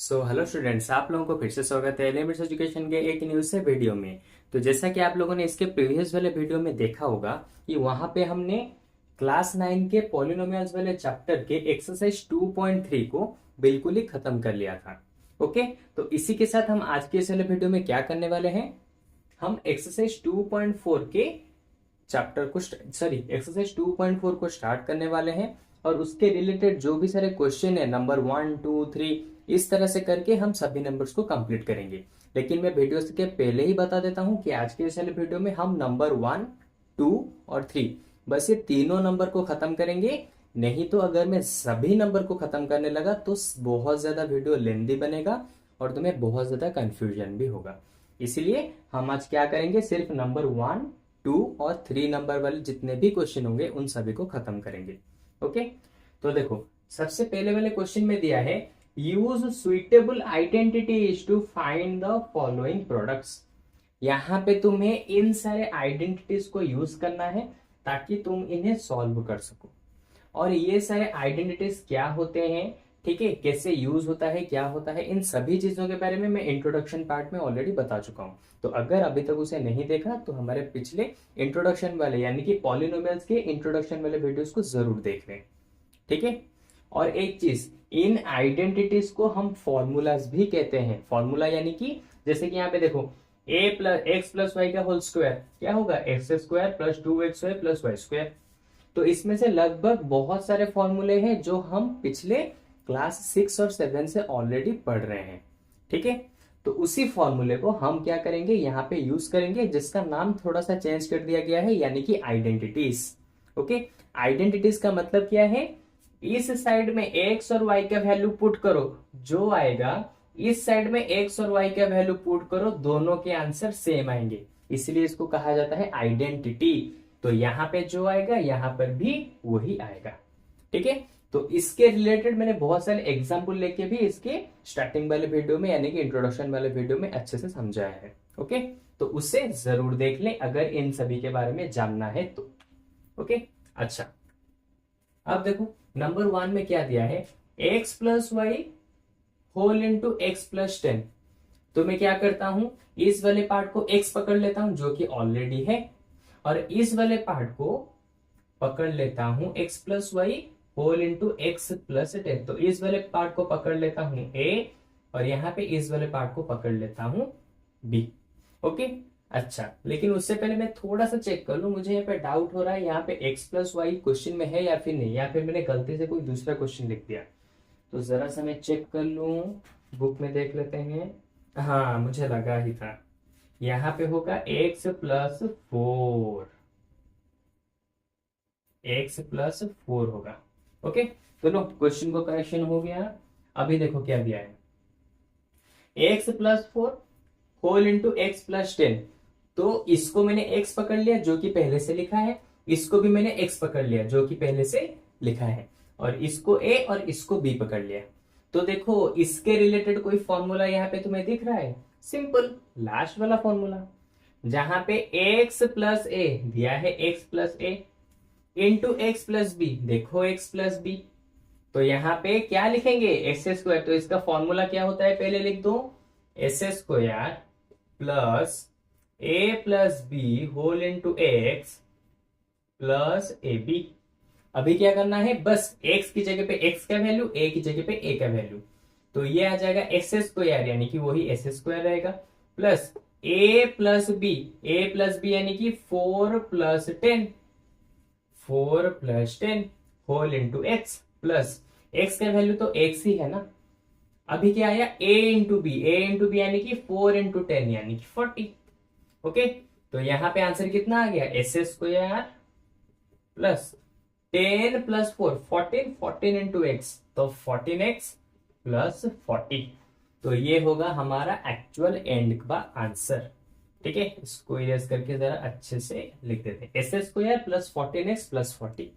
Hello students, आप लोगों को फिर से स्वागत है एलिमेंट्स एजुकेशन के एक न्यू से वीडियो में। तो जैसा कि आप लोगों ने इसके प्रीवियस वाले वीडियो में देखा होगा कि वहां पे हमने क्लास 9 के पॉलिनोमियल्स वाले चैप्टर के एक्सरसाइज 2.3 को बिल्कुल ही खत्म कर लिया था। ओके, तो इसी के साथ हम आज के इस वाले वीडियो में क्या करने वाले हैं, हम एक्सरसाइज 2.4 के चैप्टर को एक्सरसाइज 2.4 को स्टार्ट करने वाले हैं। और उसके रिलेटेड जो भी सारे क्वेश्चन है नंबर 1 2 3 इस तरह से करके हम सभी नंबर्स को कंप्लीट करेंगे। लेकिन मैं वीडियो के पहले ही बता देता हूं कि आज के इस वाले वीडियो में हम नंबर 1 2 और 3 बस ये तीनों नंबर को खत्म करेंगे। नहीं तो अगर मैं सभी नंबर को खत्म करने लगा तो बहुत ज्यादा वीडियो लेंदी बनेगा और तुम्हें बहुत ज्यादा कंफ्यूजन भी होगा। इसीलिए हम आज क्या करेंगे, सिर्फ नंबर 1 2 और 3 नंबर वाले जितने भी क्वेश्चन होंगे उन सभी को खत्म करेंगे। ओके, तो देखो सबसे पहले वाले क्वेश्चन में दिया है use suitable identities to find the following products. यहां पे तुम्हें इन सारे आइडेंटिटीज को यूज करना है ताकि तुम इन्हें सॉल्व कर सको। और ये सारे आइडेंटिटीज क्या होते हैं, ठीक है, कैसे यूज होता है, क्या होता है, इन सभी चीजों के बारे में मैं इंट्रोडक्शन पार्ट में ऑलरेडी बता चुका हूं। तो अगर अभी तक उसे नहीं देखा तो हमारे पिछले इंट्रोडक्शन वाले यानी कि पॉलिनोमियल्स के इंट्रोडक्शन वाले वीडियोस को जरूर देख लें, ठीक है। और एक चीज, इन आइडेंटिटीज को हम फॉर्मूलाज भी कहते हैं। फॉर्मूला यानी कि जैसे कि यहाँ पे देखो x+y का होल स्क्वायर क्या होगा, x² + 2xy + y²। तो इसमें से लगभग बहुत सारे फॉर्मूले हैं जो हम पिछले क्लास 6 और 7 से ऑलरेडी पढ़ रहे हैं, ठीक है। तो उसी फॉर्मूले को हम क्या करेंगे, यहाँ पे यूज करेंगे, जिसका नाम थोड़ा सा चेंज कर दिया गया है यानी कि आइडेंटिटीज। ओके, आइडेंटिटीज का मतलब क्या है, इस साइड में x और y का वैल्यू पुट करो, जो आएगा इस साइड में x और y का वैल्यू पुट करो, दोनों के आंसर सेम आएंगे, इसलिए इसको कहा जाता है आइडेंटिटी। तो यहां पे जो आएगा यहां पर भी वही आएगा, ठीक है। तो इसके रिलेटेड मैंने बहुत सारे एग्जाम्पल लेके भी इसके स्टार्टिंग वाले वीडियो में यानी कि इंट्रोडक्शन वाले वीडियो में अच्छे से समझाया है। ओके, तो उसे जरूर देख लें अगर इन सभी के बारे में जानना है तो। ओके, अच्छा, अब देखो नंबर 1 में क्या दिया है, x+y होल इंटू x+10। तो मैं क्या करता हूं, इस वाले पार्ट को x पकड़ लेता हूं जो कि ऑलरेडी है, और इस वाले पार्ट को पकड़ लेता हूं x+y होल इंटू x+10। तो इस वाले पार्ट को पकड़ लेता हूं a और यहां पे इस वाले पार्ट को पकड़ लेता हूं b। ओके, अच्छा, लेकिन उससे पहले मैं थोड़ा सा चेक कर लूं, मुझे यहाँ पे डाउट हो रहा है यहाँ पे x+y क्वेश्चन में है या फिर नहीं, या फिर मैंने गलती से कोई दूसरा क्वेश्चन लिख दिया। तो जरा सा मैं चेक कर लूं, बुक में देख लेते हैं। हाँ, मुझे लगा ही था, यहाँ पे होगा x+4, x+4 होगा। ओके, तो लो क्वेश्चन को करेक्शन हो गया। अभी देखो क्या दिया है, x+4 होल इंटू x+10। तो इसको मैंने x पकड़ लिया जो कि पहले से लिखा है, इसको भी मैंने x पकड़ लिया जो कि पहले से लिखा है, और इसको a और इसको b पकड़ लिया। तो देखो इसके रिलेटेड कोई फॉर्मूला यहाँ पे तुम्हें दिख रहा है, सिंपल लास्ट वाला फॉर्मूला, जहां पे x+a दिया है, x+a इंटू x+b, देखो x+b। तो यहाँ पे क्या लिखेंगे, x²। तो इसका फॉर्मूला क्या होता है पहले लिख दो, s² plus a+b whole into x plus ab। अभी क्या करना है, बस x की जगह पे x का वैल्यू, a की जगह पे a का वैल्यू। तो ये आ जाएगा s² यानी कि वही s² रहेगा, प्लस a+b यानी कि 4+10 whole into x plus x का वैल्यू तो x ही है ना। अभी क्या आया, a इंटू बी यानी कि 4×10 यानी कि 40। ओके, तो यहां पे आंसर कितना आ गया, s² plus 10 plus 4 14, 14 into x, तो 14x प्लस 40। तो ये होगा हमारा एक्चुअल एंड का आंसर, ठीक है। इसको इरेज करके जरा अच्छे से लिख देते हैं, s² प्लस 14x प्लस 40।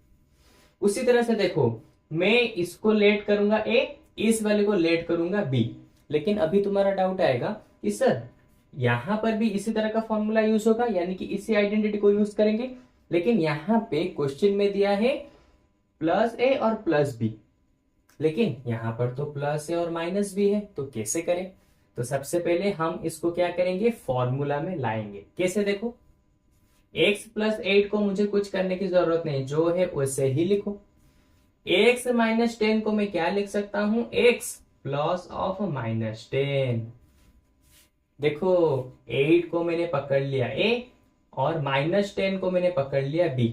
उसी तरह से देखो, मैं इसको लेट करूंगा a, इस वाले को लेट करूंगा b। लेकिन अभी तुम्हारा डाउट आएगा कि सर यहां पर भी इसी तरह का फॉर्मूला यूज होगा, यानी कि इसी आइडेंटिटी को यूज करेंगे। लेकिन यहां पे क्वेश्चन में दिया है +a और +b, लेकिन यहाँ पर तो प्लस है और माइनस भी है, तो कैसे करें? तो सबसे पहले हम इसको क्या करेंगे, फॉर्मूला में लाएंगे। कैसे? देखो, x प्लस 8 को मुझे कुछ करने की जरूरत नहीं, जो है वैसे ही लिखो। x माइनस 10 को मैं क्या लिख सकता हूं, x प्लस ऑफ माइनस 10। देखो, 8 को मैंने पकड़ लिया a और माइनस 10 को मैंने पकड़ लिया b।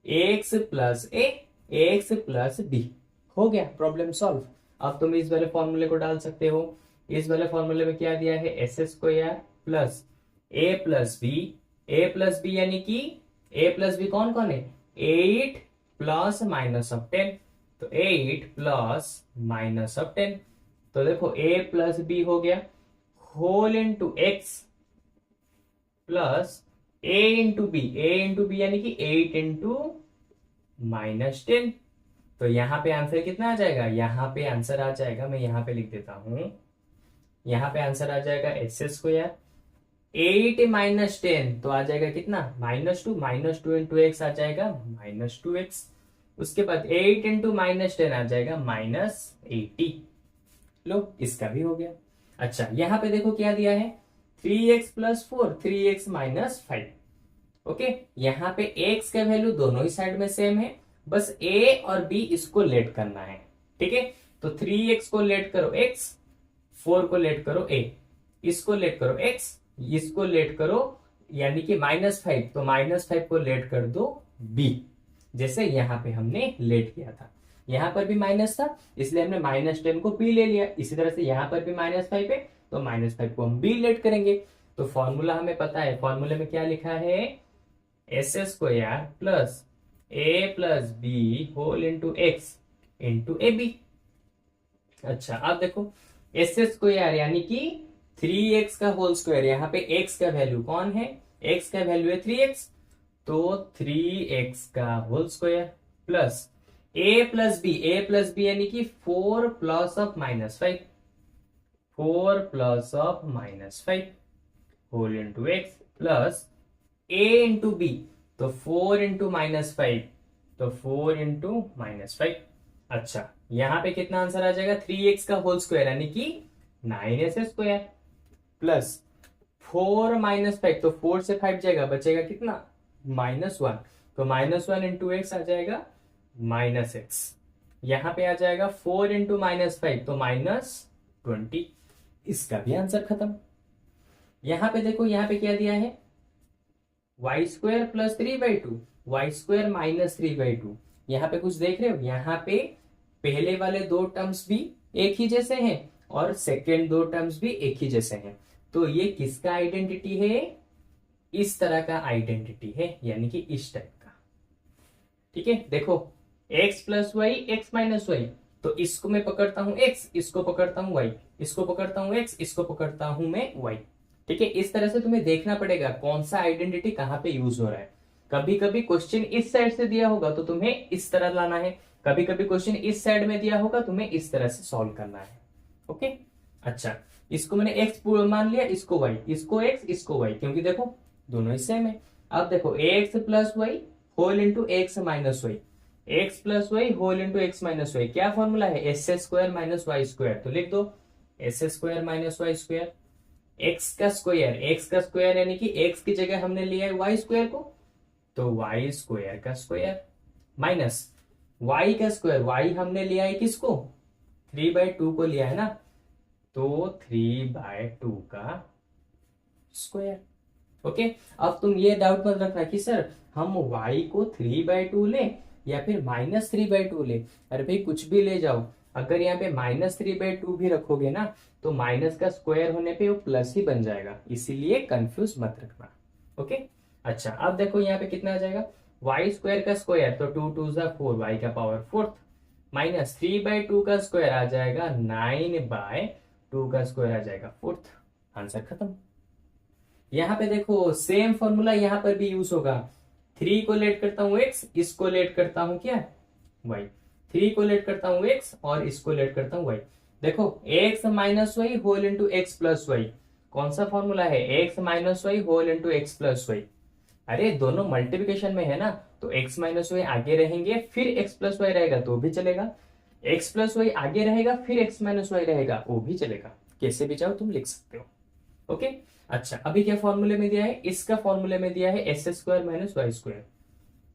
एक्स प्लस ए, एक्स प्लस बी, हो गया, प्रॉब्लम सॉल्व। अब तुम इस वाले फॉर्मूले को डाल सकते हो। इस वाले फॉर्मूले में क्या दिया है, S square plus A plus B. A plus बी यानी कि ए प्लस बी कौन कौन है, 8 प्लस माइनस ऑफ 10। तो 8 प्लस माइनस ऑफ 10, तो देखो ए प्लस बी हो गया, होल इंटू एक्स प्लस ए इंटू बी। ए इंटू बी यानी कि 8 इंटू माइनस 10। तो यहां पे आंसर कितना आ जाएगा, यहां पे आंसर आ जाएगा, मैं यहां पे लिख देता हूं, यहां पे आंसर आ जाएगा एक्स स्क्वायर 8 माइनस 10, तो आ जाएगा कितना, -2। -2 इंटू एक्स आ जाएगा -2x। उसके बाद 8 इंटू माइनस 10 आ जाएगा -80। लो, इसका भी हो गया। अच्छा, यहां पे देखो क्या दिया है, 3x plus 4, 3x minus 5। Okay, यहाँ पे x का वैल्यू दोनों ही साइड में सेम है, बस a और b इसको लेट करना है। ठीक है, तो 3x को लेट करो x, 4 को लेट करो a, इसको लेट करो x, इसको लेट करो यानी कि -5, तो -5 को लेट कर दो b, जैसे यहाँ पे हमने लेट किया था। यहाँ पर भी माइनस था, इसलिए हमने -10 को b ले लिया। इसी तरह से यहाँ पर भी -5 है, तो -5 को हम b लेट करेंगे। तो फॉर्मूला हमें पता है, फॉर्मूले में क्या लिखा है, S square plus A plus B whole into X into A B. अच्छा, अब देखो, एस स्क्वायर यानी कि 3x का होल स्क्वायर, यहाँ पे x का वैल्यू कौन है, x का वैल्यू है 3x, तो 3x का whole square plus a plus बी यानी कि 4 plus of -5, 4 plus of -5 whole into X plus a into B, तो 4 इंटू -5, तो 4 इंटू -5। अच्छा, यहां पे कितना आंसर आ जाएगा, 3x का होल स्क्वायर यानी कि 9s स्क्वायर प्लस 4 -5, तो 4 से 5 जाएगा, बचेगा कितना, -1, तो -1 इंटू एक्स आ जाएगा -x। यहां पे आ जाएगा 4 इंटू -5, तो -20। इसका भी आंसर खत्म। यहां पे देखो, यहां पे क्या दिया है, Y square plus 3/2, Y square minus 3/2। यहाँ पे कुछ देख रहे हो, यहाँ पे पहले वाले दो टर्म्स भी एक ही जैसे हैं और सेकेंड दो टर्म्स भी एक ही जैसे हैं, तो ये किसका आइडेंटिटी है, इस तरह का आइडेंटिटी है, यानी कि इस टाइप का। ठीक है, देखो x plus Y, X minus Y, तो इसको मैं पकड़ता हूं x, इसको पकड़ता हूं y, इसको पकड़ता हूं x, इसको पकड़ता हूं मैं y। ठीक है, इस तरह से तुम्हें देखना पड़ेगा कौन सा आइडेंटिटी कहां पे यूज हो रहा है। कभी कभी क्वेश्चन इस साइड से दिया होगा तो तुम्हें इस तरह लाना है, कभी कभी क्वेश्चन इस साइड में दिया होगा, तुम्हें इस तरह से सॉल्व करना है। ओके, अच्छा, इसको मैंने x मान लिया, इसको y, इसको x, इसको y, क्योंकि देखो दोनों ही सेम है। अब देखो ax plus Y whole into X minus Y, X plus Y whole into X minus Y, क्या फॉर्मूला है, S square minus Y square, तो लिख दो S square minus Y square. X का स्क्वायर यानी कि एक्स की जगह हमने लिया है वाई स्क्वायर को, तो वाई स्क्वायर का स्क्वायर माइनस वाई का स्क्वायर, वाई हमने लिया है किसको, 3/2 को लिया है ना, तो 3/2 का स्क्वायर। ओके, अब तुम ये डाउट मत रखना कि सर हम y को 3/2 ले या फिर -3/2 ले। अरे भाई, कुछ भी ले जाओ, अगर यहाँ पे -3/2 भी रखोगे ना, तो माइनस का स्क्वायर होने पे वो प्लस ही बन जाएगा, इसीलिए कंफ्यूज मत रखना। ओके, अच्छा, अब देखो यहाँ पे कितना आ जाएगा, वाई स्क्वायर का स्क्वायर, तो 2 2 4, वाई का पावर 4 माइनस 3/2 का स्क्वायर आ जाएगा 9/2 का स्क्वायर आ जाएगा 4। आंसर खत्म। यहां पे देखो सेम फॉर्मूला यहां पर भी यूज होगा, 3 को लेट करता हूं x, इसको लेट करता हूं क्या, y, 3 को लेट करता हूं x और इसको लेट करता हूं y। देखो x minus Y whole into X plus Y, कौन सा फॉर्मूला है, x minus Y whole into X plus Y. अरे दोनों मल्टीप्लिकेशन में है ना, तो x माइनस वाई आगे रहेंगे, फिर x प्लस वाई रहेगा तो भी चलेगा। एक्स प्लस वाई आगे रहेगा, फिर एक्स माइनस वाई रहेगा, वो भी चलेगा, कैसे भी चाहो तुम लिख सकते हो। ओके। अच्छा, अभी क्या फॉर्मूले में दिया है, इसका फॉर्मूले में दिया है S square minus Y square,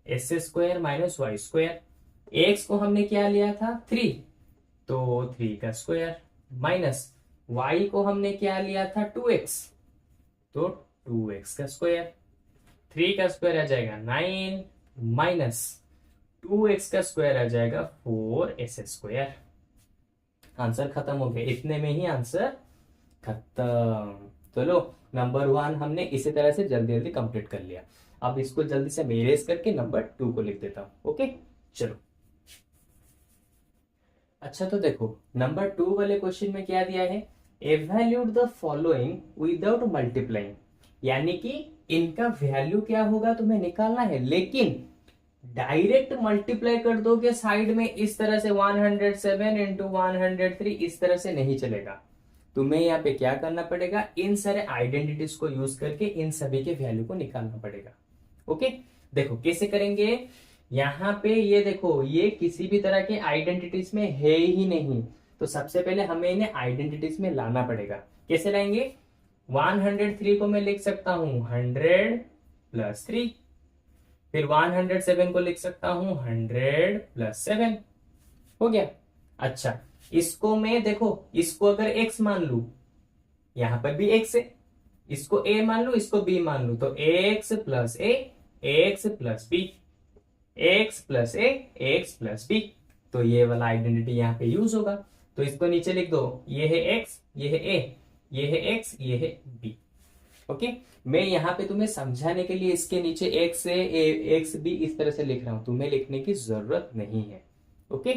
S square minus Y square. X को हमने क्या लिया था, 3, तो 3 का स्क्वायर, माइनस वाई को हमने क्या लिया था, 2x, तो 2x का स्क्वायर। 3 का स्क्वायर आ जाएगा 9, माइनस 2x का स्क्वायर आ जाएगा 4s स्क्वायर। आंसर खत्म हो गया, इतने में ही आंसर खत्म। चलो, नंबर 1 हमने इसी तरह से जल्दी जल्दी कंप्लीट कर लिया। अब इसको जल्दी से मेरेज करके नंबर 2 को लिख देता हूं। ओके, चलो। अच्छा, तो देखो नंबर 2 वाले क्वेश्चन में क्या दिया है, evaluate the following without multiplying, यानी कि इनका वैल्यू क्या होगा तुम्हें निकालना है, लेकिन डायरेक्ट मल्टीप्लाई कर दोगे साइड में इस तरह से 107 इंटू 103, इस तरह से नहीं चलेगा। तुम्हें यहाँ पे क्या करना पड़ेगा, इन सारे आइडेंटिटीज को यूज करके इन सभी के वैल्यू को निकालना पड़ेगा। ओके, देखो कैसे करेंगे। यहाँ पे ये देखो, ये किसी भी तरह के आइडेंटिटीज में है ही नहीं, तो सबसे पहले हमें इन्हें आइडेंटिटीज में लाना पड़ेगा। कैसे लाएंगे, 103 को मैं लिख सकता हूं 100 प्लस 3, फिर 107 को लिख सकता हूं 100 प्लस 7, हो गया। अच्छा, इसको मैं देखो, इसको अगर x मान लू, यहां पर भी x है, इसको a मान लू, इसको b मान लू, तो x plus a, x plus b, x plus a, x plus b, तो ये वाला आइडेंटिटी यहाँ पे यूज होगा। तो इसको नीचे लिख दो, ये है x, ये है a, ये है x, ये है b। ओके, मैं यहाँ पे तुम्हें समझाने के लिए इसके नीचे x a, x b इस तरह से लिख रहा हूं, तुम्हें लिखने की जरूरत नहीं है। ओके।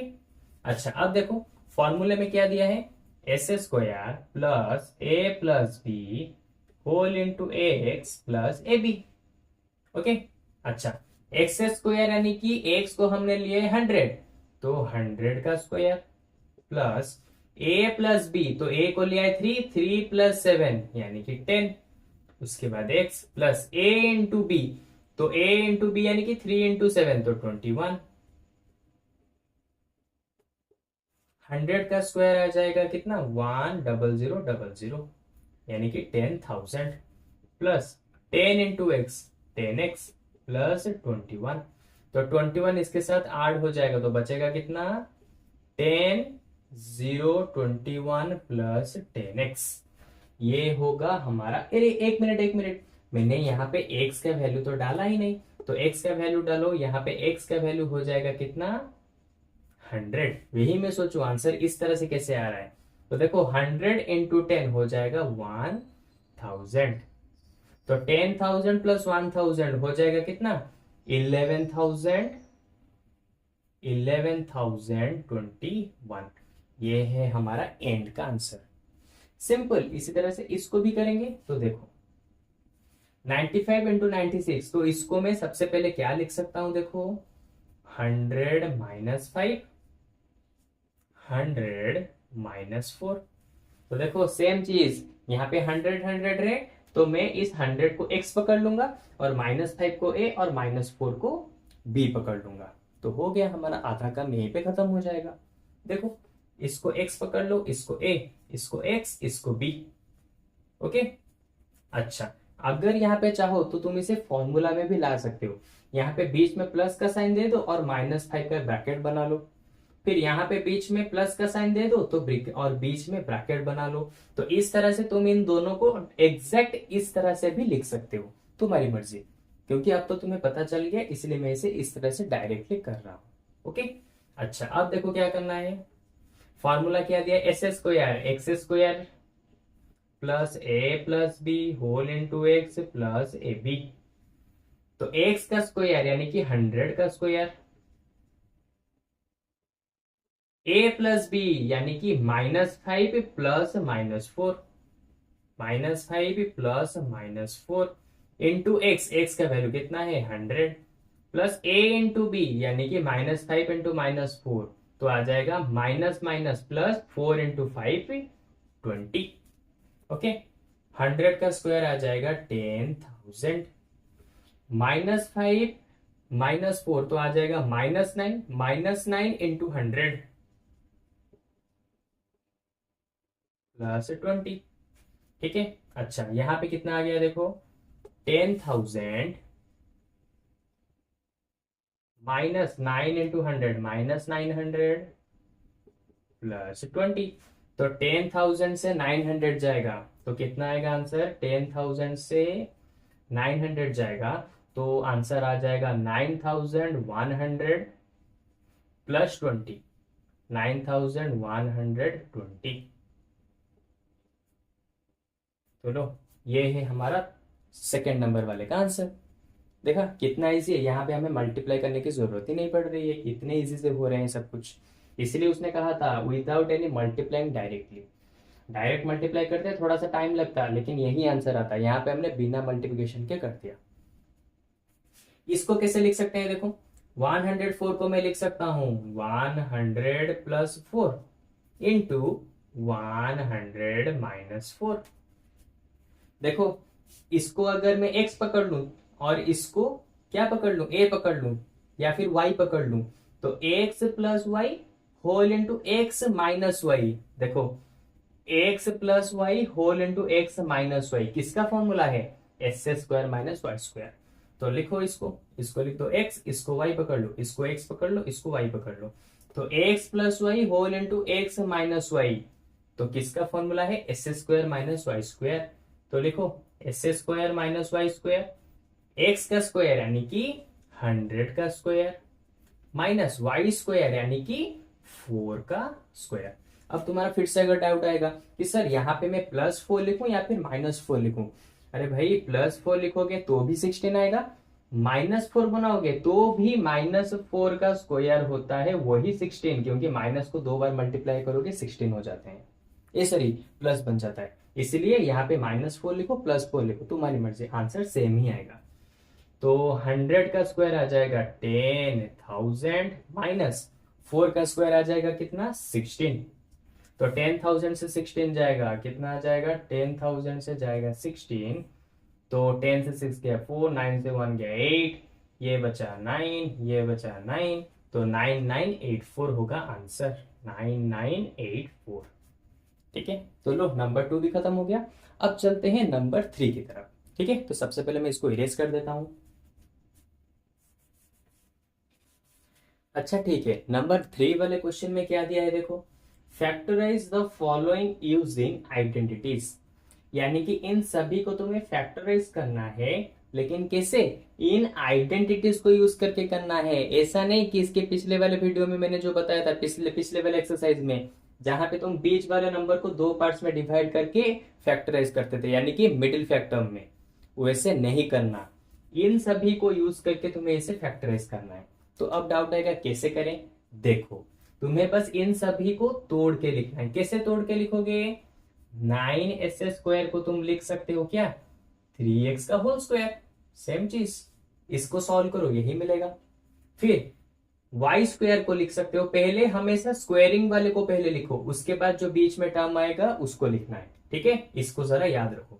अच्छा, अब देखो फॉर्मूले में क्या दिया है, S square plus A plus B whole into X plus A B. Okay. अच्छा, एक्स स्क्वायर यानी कि एक्स को हमने लिए 100, तो 100 का square, plus A plus B, तो ए को लिया है 3, 3 प्लस 7 यानी कि 10, उसके बाद एक्स प्लस ए इंटू बी, तो ए इंटू बी यानी कि 3 इंटू 7, तो 21। 100 का स्क्वायर आ जाएगा कितना, 10000, यानी कि 10,000, plus 10 into x 10x plus 21, तो 21 इसके साथ ऐड हो जाएगा, तो बचेगा कितना, 10 0 21 प्लस 10x, ये होगा हमारा। अरे एक मिनट एक मिनट, मैंने यहाँ पे x का वैल्यू तो डाला ही नहीं, तो x का वैल्यू डालो, यहाँ पे x का वैल्यू हो जाएगा कितना, 100। यही मैं सोचू आंसर इस तरह से कैसे आ रहा है, तो देखो 100 इंटू 10 हो जाएगा 1000, तो 10,000 प्लस 1000 हो जाएगा कितना, 11,000, 11,021, ये है हमारा एंड का आंसर। सिंपल, इसी तरह से इसको भी करेंगे, तो देखो 95 इंटू 96, तो इसको मैं सबसे पहले क्या लिख सकता हूं, देखो 100 माइनस 5, 100 माइनस 4, तो देखो सेम चीज, यहाँ पे 100 100 रहे, तो मैं इस 100 को x पकड़ लूंगा, और -5 को a और -4 को b पकड़ लूंगा, तो हो गया हमारा आधा काम यहीं पे खत्म हो जाएगा। देखो, इसको x पकड़ लो, इसको a, इसको x, इसको b। ओके। अच्छा, अगर यहाँ पे चाहो तो तुम इसे फॉर्मूला में भी ला सकते हो, यहाँ पे बीच में प्लस का साइन दे दो और -5 का ब्रैकेट बना लो, फिर यहाँ पे बीच में प्लस का साइन दे दो तो और बीच में ब्रैकेट बना लो, तो इस तरह से तुम इन दोनों को एग्जैक्ट इस तरह से भी लिख सकते हो, तुम्हारी मर्जी, क्योंकि अब तो तुम्हें पता चल गया, इसलिए मैं इसे इस तरह से डायरेक्टली कर रहा हूं। ओके। अच्छा, अब देखो क्या करना है, फॉर्मूला क्या दिया, S square X square plus A plus B whole into X plus A B, तो एक्स का स्क्वायर यानी कि 100 का स्क्वायर, ए प्लस बी यानी कि -5 plus -4, -5 plus -4 into x, x का वैल्यू कितना है 100, प्लस ए इंटू बी यानी कि -5 इंटू -4, तो आ जाएगा minus minus plus 4 into 5 20। Okay, 100 का स्क्वायर आ जाएगा 10,000, -5 -4 तो आ जाएगा -9, -9 इंटू 100, प्लस 20। ठीक है। अच्छा यहाँ पे कितना आ गया देखो, 10,000 माइनस 9 × 100 माइनस 900 प्लस 20। तो 10,000 से 900 जाएगा तो कितना आएगा आंसर, 10,000 से 900 जाएगा तो आंसर आ जाएगा 9,100 प्लस 20, 9,120। चलो ये है हमारा सेकेंड नंबर वाले का आंसर। देखा कितना इजी है, यहाँ पे हमें मल्टीप्लाई करने की जरूरत ही नहीं पड़ रही है, इतने इजी से हो रहे हैं सब कुछ। इसलिए उसने कहा था without any multiplying directly. Direct multiply करते थोड़ा सा टाइम लगता, लेकिन यही आंसर आता। यहाँ पे हमने बिना मल्टीप्लिकेशन के कर दिया। इसको कैसे लिख सकते हैं देखो, 104 को मैं लिख सकता हूं 100 प्लस 4 इंटू 100 माइनस 4। देखो इसको अगर मैं x पकड़ लूं और इसको क्या पकड़ लूं, a पकड़ लूं या फिर y पकड़ लूं, तो x plus Y whole into X minus Y. देखो x plus Y whole into X minus Y किसका फॉर्मूला है, S square minus Y square. तो लिखो इसको लिख दो x, इसको y पकड़ लो, इसको x पकड़ लो, इसको y पकड़ लो। तो x plus Y whole into X minus Y, तो किसका फॉर्मूला है, S square minus Y square. तो लिखो S square minus Y square, X का स्क्वायर यानी कि 100 का स्क्वायर माइनस वाई स्क्वायर यानी कि 4 का स्क्वायर। अब तुम्हारा फिर से अगर डाउट आएगा कि सर यहाँ पे मैं +4 लिखूं या फिर -4 लिखूं, अरे भाई +4 लिखोगे तो भी 16 आएगा, -4 बनाओगे तो भी -4 का स्क्वायर होता है वही 16, क्योंकि माइनस को 2 बार मल्टीप्लाई करोगे 16 हो जाते हैं, ये सॉरी प्लस बन जाता है। इसलिए यहाँ पे -4 लिखो +4 लिखो, तुम्हारी मर्जी, आंसर सेम ही आएगा। तो 100 का स्क्वायर आ जाएगा 10,000 माइनस 4 का स्क्वायर आ जाएगा कितना, 16। तो 10,000 से 16 जाएगा, कितना आ जाएगा, 10,000 से जाएगा 16, तो 10 से 6 गया 4, 9 से 1 गया 8, ये बचा 9, ये बचा 9, तो 9984 होगा आंसर, 9984। ठीक है, तो लो नंबर 2 भी खत्म हो गया। अब चलते हैं नंबर 3 की तरफ। ठीक है, तो सबसे पहले मैं इसको इरेज कर देता हूं। अच्छा ठीक है, नंबर 3 वाले क्वेश्चन में क्या दिया है देखो, factorise the following using identities. यानी कि इन सभी को तुम्हें फैक्टराइज करना है, लेकिन कैसे, इन आइडेंटिटीज को यूज करके करना है। ऐसा नहीं कि इसके पिछले वाले वीडियो में मैंने जो बताया था, पिछले वाले एक्सरसाइज में, जहां पे तुम बीच वाले नंबर को 2 पार्ट्स में डिवाइड करके फैक्टराइज करते थे, यानी कि मिडिल फैक्टर में, वैसे नहीं करना। इन सभी को यूज करके तुम्हें इसे फैक्टराइज करना है। तो अब डाउट आएगा कैसे करें, देखो तुम्हें बस इन सभी को तोड़ के लिखना है। कैसे तोड़ के लिखोगे, 9s स्क्वायर को तुम लिख सकते हो क्या, 3x का होल स्क्वायर, सेम चीज, इसको सॉल्व करो यही मिलेगा। फिर y स्क्वायर को लिख सकते हो, पहले हमेशा स्क्वायरिंग वाले को पहले लिखो, उसके बाद जो बीच में टर्म आएगा उसको लिखना है। ठीक है, इसको जरा याद रखो।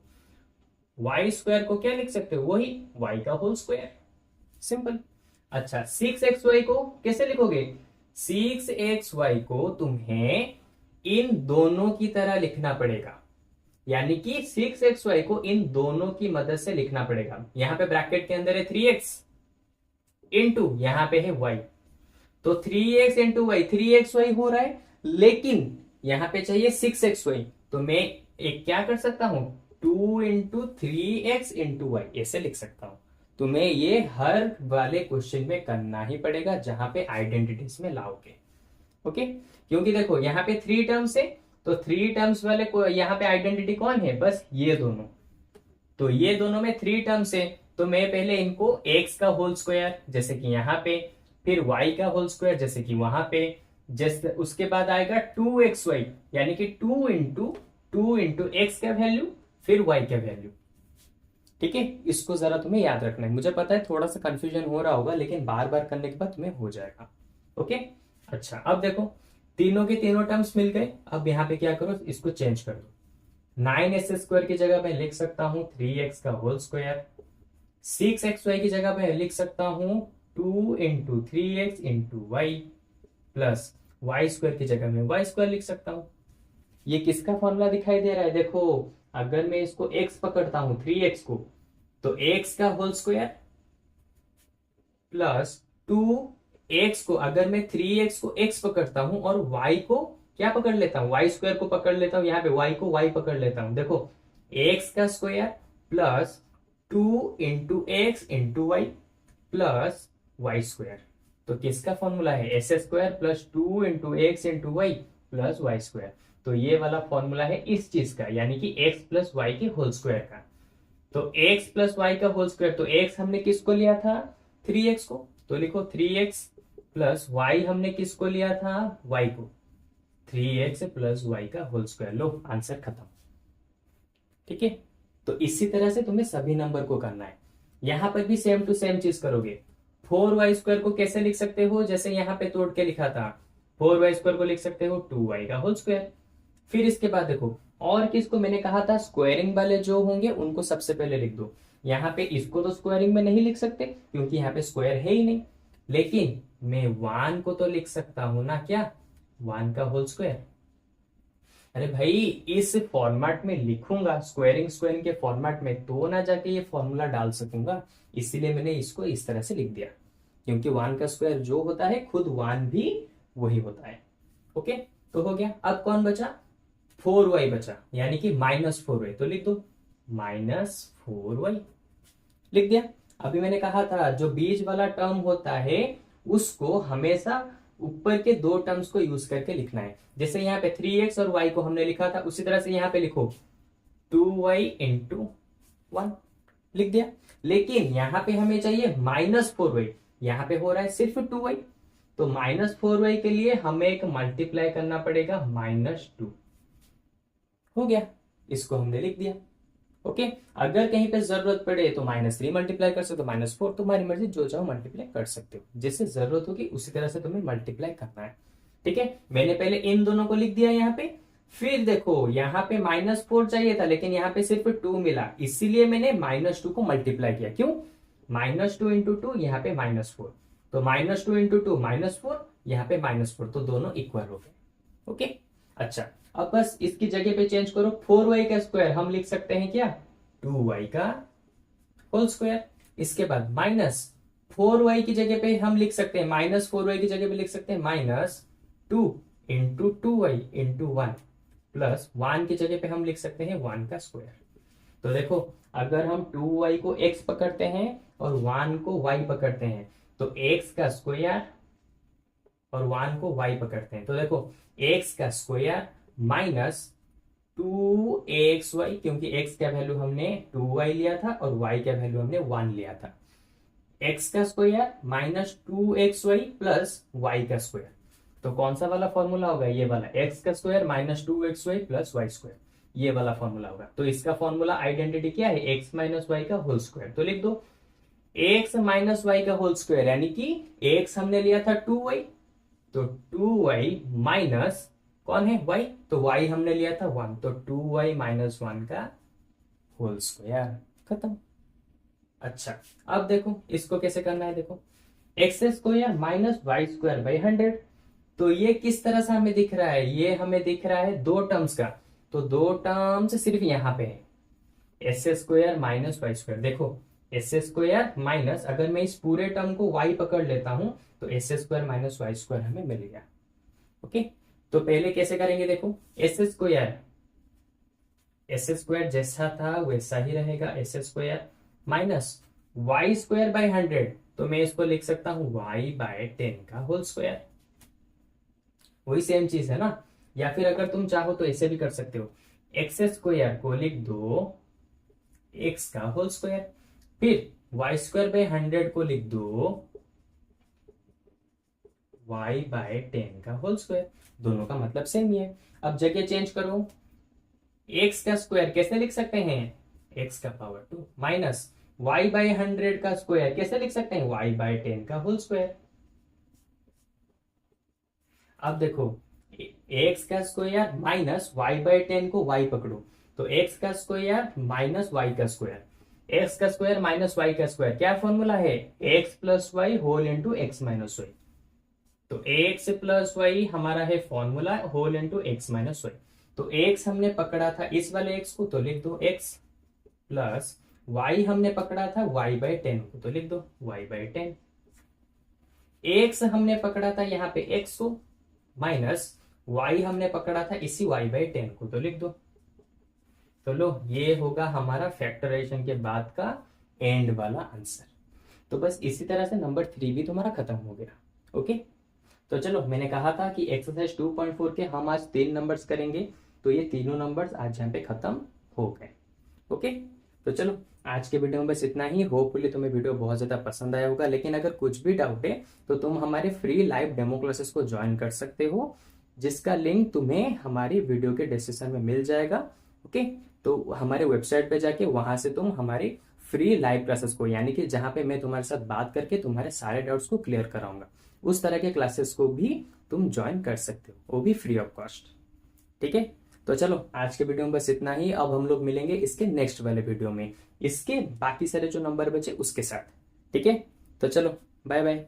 y स्क्वायर को क्या लिख सकते हो, वही y का होल स्क्वायर, सिंपल। अच्छा 6xy को कैसे लिखोगे, 6xy को तुम्हें इन दोनों की तरह लिखना पड़ेगा, यानी कि 6xy को इन दोनों की मदद से लिखना पड़ेगा। यहां पे ब्रैकेट के अंदर है 3x इंटू यहां पे है y, तो 3x इंटू वाई 3xy हो रहा है, लेकिन यहां पे चाहिए 6xy, तो मैं एक क्या कर सकता हूं, 2 इंटू 3x इंटू वाई ऐसे लिख सकता हूं। तुम्हें ये हर वाले क्वेश्चन में करना ही पड़ेगा जहां पे आइडेंटिटीज में लाओगे। ओके, क्योंकि देखो यहाँ पे 3 टर्म्स है, तो 3 टर्म्स वाले को यहाँ पे आइडेंटिटी कौन है, बस ये दोनों। तो ये दोनों में 3 टर्म्स है, तो मैं पहले इनको x का होल स्क्वायर जैसे कि यहाँ पे, फिर y का होल स्क्वायर जैसे कि वहां पे, जैसे उसके बाद आएगा 2xy, यानी कि 2 इंटू एक्स का वैल्यू फिर y का वैल्यू। ठीक है, इसको जरा तुम्हें याद रखना है। मुझे पता है थोड़ा सा कंफ्यूजन हो रहा होगा, लेकिन बार बार करने के बाद तुम्हें हो जाएगा। ओके, अच्छा अब देखो तीनों के तीनों टर्म्स मिल गए। अब यहाँ पे क्या करो, इसको चेंज कर दो। 9s स्क्वायर की जगह मैं लिख सकता हूं 3x का होल स्क्वायर, 6xy की जगह मैं लिख सकता हूं 2 into 3x into Y, plus y square की जगह में y स्क्वायर लिख सकता हूं। ये किसका फॉर्मूला दिखाई दे रहा है? देखो, अगर मैं इसको x पकड़ता हूं 3x को, तो x का होल स्क्वायर प्लस 2x को, अगर मैं 3x को x पकड़ता हूं और y को क्या पकड़ लेता हूं? y स्क्वायर को पकड़ लेता हूं, यहां पे y को y पकड़ लेता हूं। देखो, x का square plus 2 into X into Y plus Y square. तो किसका फॉर्मूला है? S square plus 2 into X into Y plus Y square. तो ये वाला फॉर्मूला है इस चीज का, यानी कि x प्लस वाई के होल स्क्वायर का। तो x प्लस वाई का होल स्क्वायर, तो x हमने किसको लिया था? 3x को, तो लिखो 3x प्लस y हमने किसको लिया था? y को। 3x प्लस वाई का होल स्क्वायर। लो, आंसर खत्म। ठीक है, तो इसी तरह से तुम्हें सभी नंबर को करना है। यहां पर भी सेम टू सेम चीज करोगे। 4y स्क्वायर को कैसे लिख सकते हो? जैसे यहां पे तोड़ के लिखा था, 4y स्क्वायर को लिख सकते हो 2y का होल स्क्वायर। फिर इसके बाद देखो, और किसको मैंने कहा था स्क्वायरिंग वाले जो होंगे उनको सबसे पहले लिख दो। यहाँ पे इसको तो स्क्वायरिंग में नहीं लिख सकते क्योंकि यहाँ पे स्क्वायर है ही नहीं, लेकिन मैं 1 को तो लिख सकता हूं ना, क्या 1 का होल स्क्वायर। अरे भाई, इस फॉर्मेट में लिखूंगा स्क्वायरिंग स्क्वायरिंग के फॉर्मेट में, तो ना जाके ये फॉर्मूला डाल सकूंगा। इसीलिए मैंने इसको इस तरह से लिख दिया, क्योंकि 1 का स्क्वायर जो होता है खुद 1 भी वही होता है। ओके, तो हो गया। अब कौन बचा? 4y बचा, यानी कि -4y। तो लिख दो -4y, लिख दिया। अभी मैंने कहा था जो बीच वाला टर्म होता है उसको हमेशा ऊपर के दो टर्म्स को यूज करके लिखना है। जैसे यहाँ पे 3x और y को हमने लिखा था, उसी तरह से यहाँ पे लिखो 2y इंटू 1, लिख दिया। लेकिन यहाँ पे हमें चाहिए -4y, यहाँ पे हो रहा है सिर्फ 2y, तो -4y के लिए हमें एक मल्टीप्लाई करना पड़ेगा -2। हो गया, इसको हमने लिख दिया। ओके, अगर कहीं पे जरूरत पड़े तो -3 मल्टीप्लाई कर सकते हो, -4, तुम्हारी मर्जी, जो चाहो मल्टीप्लाई कर सकते हो। जैसे जरूरत होगी उसी तरह से तुम्हें मल्टीप्लाई करना है। ठीक है, मैंने पहले इन दोनों को लिख दिया यहाँ पे। फिर देखो, यहाँ पे -4 चाहिए था लेकिन यहाँ पे सिर्फ 2 मिला, इसीलिए मैंने -2 को मल्टीप्लाई किया। क्यों? -2 इंटू 2, यहाँ पे -4, तो -2 इंटू 2 -4, यहाँ पे -4, तो दोनों इक्वल हो गए। ओके, अच्छा, अब बस इसकी जगह पे चेंज करो। 4y का स्क्वायर हम लिख सकते हैं क्या? 2y का होल स्क्वायर। इसके बाद -4y की जगह पे हम लिख सकते हैं, -4y की जगह पे लिख सकते हैं -2 इंटू 2y इंटू 1 प्लस 1 की जगह पे हम लिख सकते हैं 1 का स्क्वायर। तो देखो, अगर हम 2y को x पकड़ते हैं और 1 को y पकड़ते हैं, तो x का स्क्वायर और 1 को y पकड़ते हैं, तो देखो x का स्क्वायर -2xy, क्योंकि x का वैल्यू हमने 2y लिया था और y का वैल्यू हमने 1 लिया था। x का स्क्वायर -2xy प्लस y का स्क्वायर, तो कौन सा वाला फॉर्मूला होगा? ये वाला, x का square -2xy plus y square, ये वाला फॉर्मूला होगा। तो इसका फॉर्मूला आइडेंटिटी क्या है? x माइनस वाई का होल स्क्वायर। तो लिख दो x माइनस वाई का होल स्क्वायर, यानी कि x हमने लिया था 2y, तो 2y माइनस कौन है? y, तो y हमने लिया था 1, तो 2y माइनस 1 का होल स्क्वायर। खत्म। अच्छा, अब देखो इसको कैसे करना है। देखो, X square minus Y square by 100, तो ये किस तरह से हमें दिख रहा है? ये हमें दिख रहा है दो टर्म्स का, तो दो टर्म्स सिर्फ यहां पे है, S square minus Y square. देखो, एस स्क्वायर माइनस, अगर मैं इस पूरे टर्म को y पकड़ लेता हूं तो S square minus Y square हमें मिल गया। ओके, तो पहले कैसे करेंगे? देखो, एस स्क्वायर जैसा था वैसा ही रहेगा, S square minus Y square by 100, तो मैं इसको लिख सकता हूं y बाय 10 का होल स्क्वायर। वही सेम चीज है ना। या फिर अगर तुम चाहो तो ऐसे भी कर सकते हो, एक्स स्क्वायर को लिख दो एक्स का होल स्क्वायर, फिर वाई स्क्वायर बाय 100 को लिख दो y बाय 10 का होल स्क्वायर। दोनों का मतलब सेम ही है। अब जगह चेंज करो, x का स्क्वायर कैसे लिख सकते हैं? x का पावर 2 माइनस y बाय 100 का स्क्वायर कैसे लिख सकते हैं? y बाय 10 का होल स्क्वायर। अब देखो, x का स्क्वायर माइनस y बाय 10 को y पकड़ो, तो x का स्क्वायर माइनस y का स्क्वायर, x का स्क्वायर माइनस y का स्क्वायर, क्या फॉर्मूला है? x plus Y whole into X minus Y. तो x प्लस वाई हमारा है formula, whole into X minus Y. तो x हमने पकड़ा था इस वाले x को, तो लिख दो x प्लस y हमने पकड़ा था y बाई 10 को, तो लिख दो y बाई 10। x हमने पकड़ा था यहाँ पे x को, माइनस y हमने पकड़ा था इसी y बाई 10 को, तो लिख दो। तो लो, ये होगा हमारा फैक्टराइजेशन के बाद का एंड वाला आंसर। तो बस इसी तरह से नंबर 3 भी तुम्हारा खत्म हो गया। ओके, तो चलो, मैंने कहा था कि एक्सरसाइज 2.4 के हम आज 3 नंबर्स करेंगे, तो ये तीनों नंबर्स आज यहाँ पे खत्म हो गए। ओके, तो चलो, आज के वीडियो में बस इतना ही। होपफुली तुम्हें वीडियो बहुत ज्यादा पसंद आया होगा, लेकिन अगर कुछ भी डाउट है तो तुम हमारे फ्री लाइव डेमो क्लासेस को ज्वाइन कर सकते हो, जिसका लिंक तुम्हें हमारी वीडियो के डिस्क्रिप्शन में मिल जाएगा। ओके, तो हमारे वेबसाइट पे जाके वहां से तुम हमारी फ्री लाइव क्लासेस को, यानी कि जहां पे मैं तुम्हारे साथ बात करके तुम्हारे सारे डाउट्स को क्लियर कराऊंगा, उस तरह के क्लासेस को भी तुम ज्वाइन कर सकते हो, वो भी फ्री ऑफ कॉस्ट। ठीक है, तो चलो, आज के वीडियो में बस इतना ही। अब हम लोग मिलेंगे इसके नेक्स्ट वाले वीडियो में, इसके बाकी सारे जो नंबर बचे उसके साथ। ठीक है, तो चलो, बाय बाय।